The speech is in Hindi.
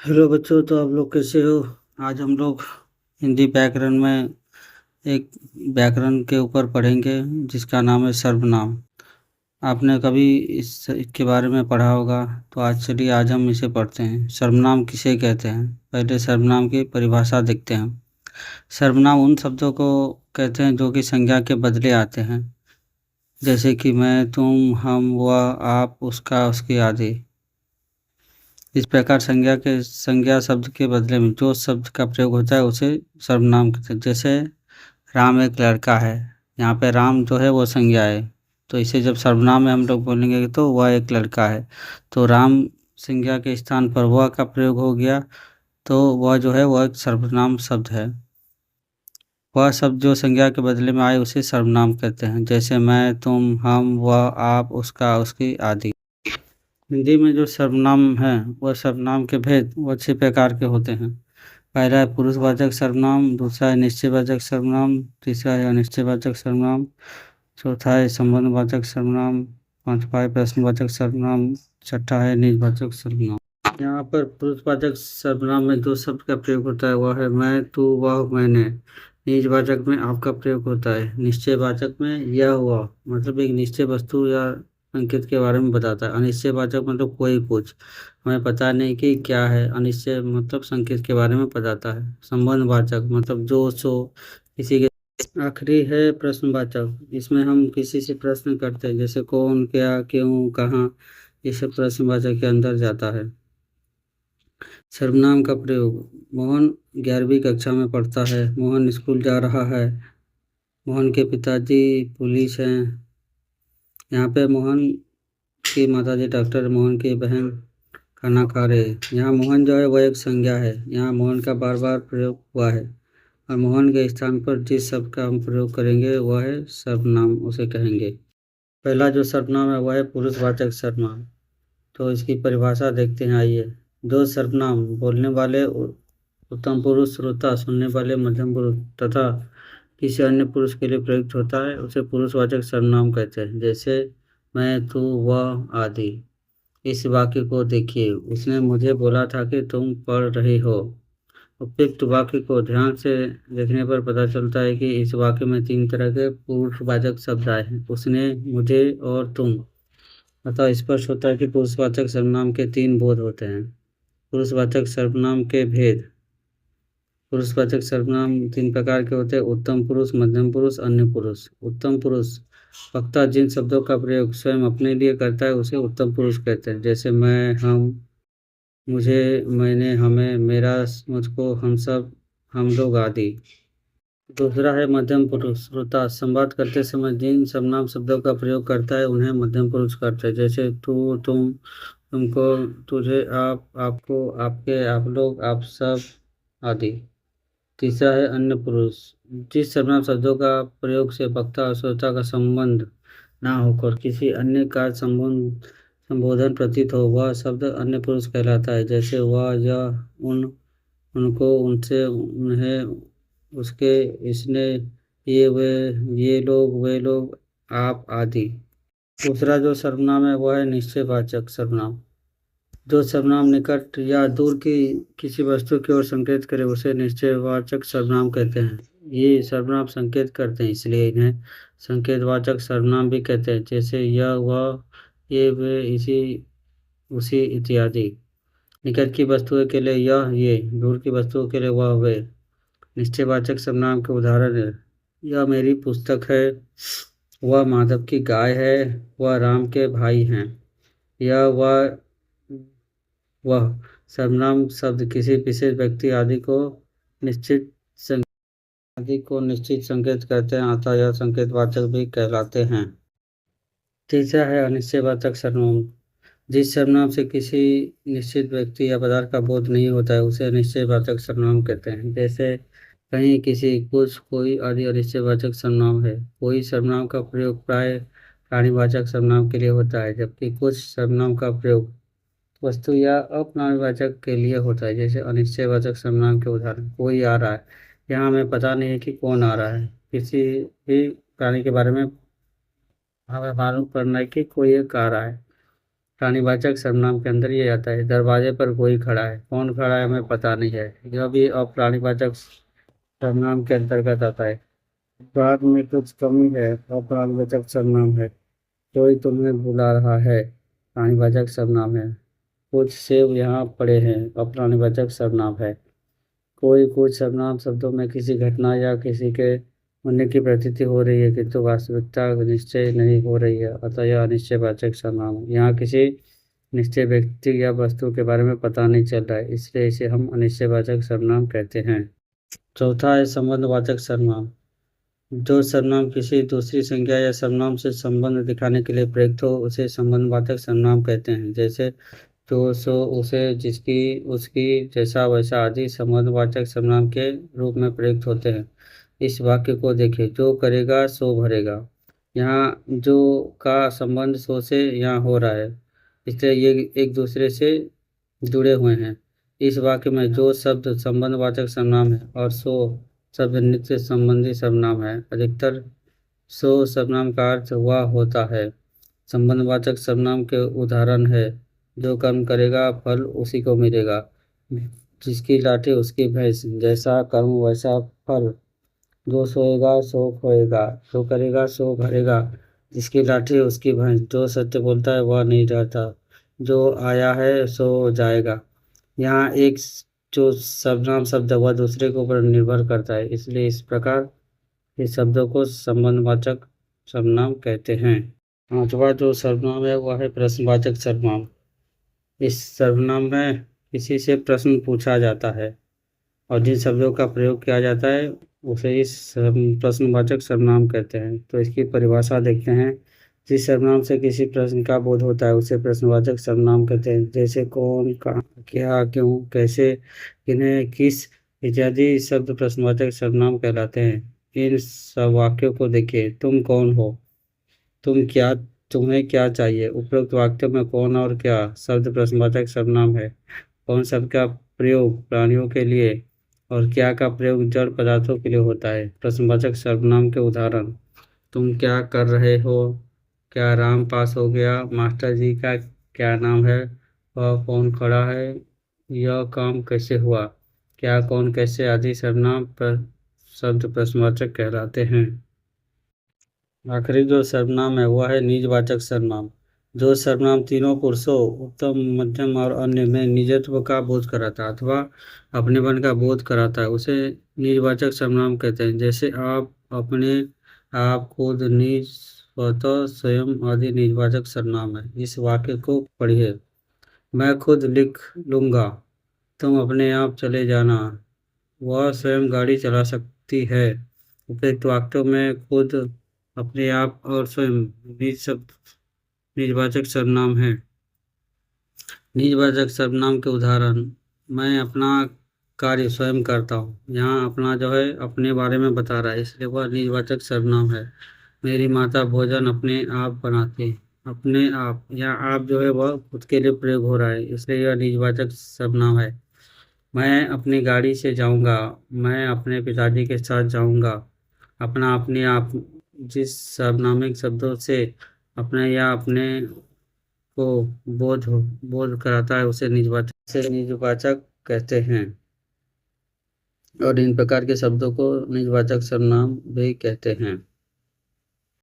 हेलो बच्चों, तो आप लोग कैसे हो। आज हम लोग हिंदी व्याकरण में एक व्याकरण के ऊपर पढ़ेंगे जिसका नाम है सर्वनाम। आपने कभी इसके बारे में पढ़ा होगा, तो आज चलिए आज हम इसे पढ़ते हैं। सर्वनाम किसे कहते हैं, पहले सर्वनाम की परिभाषा देखते हैं। सर्वनाम उन शब्दों को कहते हैं जो कि संज्ञा के बदले आते हैं, जैसे कि मैं, तुम, हम, वह, आप, उसका, उसकी आदि। इस प्रकार संज्ञा शब्द के बदले में जो शब्द का प्रयोग होता है उसे सर्वनाम कहते हैं। जैसे राम एक लड़का है, यहाँ पे राम जो है वो संज्ञा है, तो इसे जब सर्वनाम में हम लोग बोलेंगे तो वह एक लड़का है, तो राम संज्ञा के स्थान पर वह का प्रयोग हो गया, तो वह जो है वह एक सर्वनाम शब्द है। वह शब्द जो संज्ञा के बदले में आए उसे सर्वनाम कहते हैं, जैसे मैं, तुम, हम, वह, आप, उसका, उसकी आदि। हिंदी में जो सर्वनाम है वह सर्वनाम के भेद वह 6 प्रकार के होते हैं। पहला है पुरुषवाचक सर्वनाम, दूसरा है निश्चयवाचक सर्वनाम, तीसरा है अनिश्चयवाचक सर्वनाम, चौथा है संबंधवाचक सर्वनाम, पांचवा है प्रश्नवाचक सर्वनाम, छठा है निजवाचक सर्वनाम। यहाँ पर पुरुषवाचक सर्वनाम में दो शब्द का प्रयोग होता है, वह है मैं, तू, वह, मैंने। निजवाचक में आपका प्रयोग होता है। निश्चयवाचक में यह हुआ, मतलब एक निश्चय वस्तु या संकेत के बारे में बताता है। अनिश्चयवाचक मतलब कोई कुछ हमें पता नहीं कि क्या है। अनिश्चय मतलब संकेत के बारे में बताता है। संबंधवाचक मतलब जो सो किसी के। आखिरी है प्रश्नवाचक, इसमें हम किसी से प्रश्न करते हैं, जैसे कौन, क्या, क्यों, कहाँ। ये सब प्रश्नवाचक के अंदर जाता है। सर्वनाम का प्रयोग। मोहन 11वीं कक्षा में पढ़ता है। मोहन स्कूल जा रहा है। मोहन के पिताजी पुलिस हैं। यहाँ पे मोहन की माताजी डॉक्टर, मोहन की बहन खाना खा रहे हैं। यहाँ मोहन जो है वह एक संज्ञा है, यहाँ मोहन का बार बार प्रयोग हुआ है, और मोहन के स्थान पर जिस शब्द का हम प्रयोग करेंगे वह है सर्वनाम, उसे कहेंगे। पहला जो सर्वनाम है वह है पुरुषवाचक सर्वनाम। तो इसकी परिभाषा देखते हैं, आइए। दो सर्वनाम, बोलने वाले उत्तम पुरुष, श्रोता सुनने वाले मध्यम पुरुष, तथा किसी अन्य पुरुष के लिए प्रयुक्त होता है उसे पुरुषवाचक सर्वनाम कहते हैं, जैसे मैं, तू, वह आदि। इस वाक्य को देखिए, उसने मुझे बोला था कि तुम पढ़ रही हो। उपयुक्त वाक्य को ध्यान से देखने पर पता चलता है कि इस वाक्य में 3 तरह के पुरुषवाचक शब्द आए हैं, उसने, मुझे और तुम। अतः स्पष्ट होता है कि पुरुषवाचक सर्वनाम के 3 बोध होते हैं। पुरुषवाचक सर्वनाम के भेद। पुरुषवाचक सर्वनाम 3 प्रकार के होते हैं, उत्तम पुरुष, मध्यम पुरुष, अन्य पुरुष। उत्तम पुरुष वक्ता जिन शब्दों का प्रयोग स्वयं अपने लिए करता है उसे उत्तम पुरुष कहते हैं, जैसे मैं, हम, मुझे, मैंने, हमें, मेरा, मुझको, हम सब, हम लोग आदि। दूसरा है मध्यम पुरुष। श्रोता संवाद करते समय जिन सर्वनाम शब्दों का प्रयोग करता है उन्हें मध्यम पुरुष कहते हैं, जैसे तू, तुम, तुमको, तुझे, आप, आपको, आपके, आप लोग, आप सब आदि। तीसरा है अन्य पुरुष। जिस सर्वनाम शब्दों का प्रयोग से वक्ता और श्रोता का संबंध ना होकर किसी अन्य का संबोधन प्रतीत हो वह शब्द अन्य पुरुष कहलाता है, जैसे वह, यह, उन, उनको, उनसे, उन्हें, उसके, इसने, ये लोग, वे लोग, आप आदि। दूसरा जो सर्वनाम है वह है निश्चयवाचक सर्वनाम। जो सर्वनाम निकट या दूर की किसी वस्तु की ओर संकेत करे उसे निश्चयवाचक सर्वनाम कहते हैं। ये सर्वनाम संकेत करते हैं इसलिए इन्हें संकेतवाचक सर्वनाम भी कहते हैं, जैसे यह, वह, ये, वे, इसी, उसी इत्यादि। निकट की वस्तुओं के लिए यह, ये, दूर की वस्तुओं के लिए वह, वे। निश्चयवाचक सर्वनाम के उदाहरण है, यह मेरी पुस्तक है, वह माधव की गाय है, वह राम के भाई हैं, यह, वह। सर्वनाम शब्द किसी विशेष व्यक्ति निश्चित निश्चित संकेत करते हैं, अतः यह संकेतवाचक भी कहलाते हैं। तीसरा है अनिश्चयवाचक सर्वनाम। जिस सर्वनाम से किसी निश्चित व्यक्ति या पदार्थ का बोध नहीं होता है उसे अनिश्चयवाचक सर्वनाम कहते हैं, जैसे कहीं, किसी, कुछ, कोई आदि अनिश्चयवाचक सर्वनाम है। कोई सर्वनाम का प्रयोग प्राय प्राणीवाचक सर्वनाम के लिए होता है, जबकि कुछ सर्वनाम का प्रयोग वस्तु या अपनाविवाचक के लिए होता है, जैसे अनिश्चयवाचक सर्वनाम के उदाहरण, कोई आ रहा है। यहाँ हमें पता नहीं है कि कौन आ रहा है। किसी भी प्राणी के बारे में हमें मालूम करना है कि कोई एक आ रहा है। प्राणीवाचक सर्वनाम के अंदर ये आता है। दरवाजे पर कोई खड़ा है, कौन खड़ा है हमें पता नहीं है, यह भी अप्राणीवाचक सर्वनाम के अंतर्गत आता है। बात में कुछ कमी है, अप्राणीवाचक सर्वनाम है। कोई तुम्हें बुला रहा है, प्राणीवाचक सर्वनाम है। कुछ सेब यहाँ पड़े हैं, अप्राणीवाचक सर्वनाम है। कोई कुछ सर्वनाम शब्दों में किसी घटना या किसी के होने की प्रतीति हो रही है किंतु वास्तविकता निश्चय नहीं हो रही है, अतः यह अनिश्चयवाचक सर्वनाम है। यहाँ किसी निश्चय व्यक्ति या वस्तु के बारे में पता नहीं चल रहा है, इसलिए इसे हम अनिश्चयवाचक सर्वनाम कहते हैं। चौथा है संबंधवाचक सर्वनाम। जो सर्वनाम किसी दूसरी संज्ञा या सर्वनाम से संबंध दिखाने के लिए प्रयुक्त हो उसे संबंधवाचक सर्वनाम कहते हैं। जैसे जो, सो, उसे, जिसकी, उसकी, जैसा, वैसा आदि संबंधवाचक सर्वनाम के रूप में प्रयुक्त होते हैं। इस वाक्य को देखिए, जो करेगा सो भरेगा। यहाँ जो का संबंध सो से यहाँ हो रहा है, इसलिए ये एक दूसरे से जुड़े हुए हैं। इस वाक्य में जो शब्द संबंधवाचक सर्वनाम है और सो शब्द नित्य संबंधी सर्वनाम है। अधिकतर सो सर्वनाम का अर्थ वह होता है। संबंधवाचक सर्वनाम के उदाहरण है, जो कर्म करेगा फल उसी को मिलेगा, जिसकी लाठी उसकी भैंस, जैसा कर्म वैसा फल। जो सोएगा सो खोएगा, जो करेगा सो भरेगा, जिसकी लाठी उसकी भैंस। जो सत्य बोलता है वह नहीं डरता, जो आया है सो जाएगा। यहाँ एक जो सर्वनाम शब्द है वह दूसरे के ऊपर निर्भर करता है, इसलिए इस प्रकार इस शब्दों को संबंधवाचक सर्वनाम कहते हैं। पांचवा जो सर्वनाम है वह है प्रश्नवाचक सर्वनाम। इस सर्वनाम में किसी से प्रश्न पूछा जाता है और जिन शब्दों का प्रयोग किया जाता है उसे इस प्रश्नवाचक सर्वनाम कहते हैं। तो इसकी परिभाषा देखते हैं। जिस सर्वनाम से किसी प्रश्न का बोध होता है उसे प्रश्नवाचक सर्वनाम कहते हैं। जैसे कौन, कहाँ, क्या, क्यों, कैसे, किन्हें, किस इत्यादि शब्द प्रश्नवाचक सर्वनाम कहलाते हैं। इन सब वाक्यों को देखिए। तुम कौन हो, तुम क्या, तुम्हें क्या चाहिए। उपरोक्त वाक्य में कौन और क्या शब्द प्रश्नवाचक सर्वनाम है। कौन शब्द का प्रयोग प्राणियों के लिए और क्या का प्रयोग जड़ पदार्थों के लिए होता है। प्रश्नवाचक सर्वनाम के उदाहरण, तुम क्या कर रहे हो, क्या राम पास हो गया, मास्टर जी का क्या नाम है, वह कौन खड़ा है, यह काम कैसे हुआ, क्या, कौन, कैसे आदि सर्वनाम पर शब्द प्रश्नवाचक कहलाते हैं। आखिरी जो सर्वनाम है वह है निजवाचक सर्वनाम। जो सर्वनाम तीनों पुरुषों उत्तम, मध्यम और अन्य में निजत्व का बोध कराता है अथवा अपनेपन का बोध कराता है उसे निजवाचक सर्वनाम कहते हैं। जैसे आप, अपने, आप, खुद, निज, स्वतः, स्वयं आदि निजवाचक सर्वनाम है। इस वाक्य को पढ़िए। मैं खुद लिख लूँगा, तुम अपने आप चले जाना, वह स्वयं गाड़ी चला सकती है। उपयुक्त वाक्यों में खुद, अपने आप और स्वयं निज शब्द निजवाचक सर्वनाम है। निजवाचक सर्वनाम के उदाहरण, मैं अपना कार्य स्वयं करता हूँ। यहाँ अपना जो है अपने बारे में बता रहा है, इसलिए वह निजवाचक सर्वनाम है। मेरी माता भोजन अपने आप बनाती है। अपने आप, यहाँ आप जो है वह खुद के लिए प्रयोग हो रहा है, इसलिए यह निजवाचक सर्वनाम है। मैं अपनी गाड़ी से जाऊँगा, मैं अपने पिताजी के साथ जाऊँगा। अपना, अपने आप, जिस सर्वनामिक शब्दों से अपने या अपने को बोध कराता है उसे निजवाचक कहते हैं। और इन प्रकार के शब्दों को निजवाचक सर्वनाम भी कहते हैं।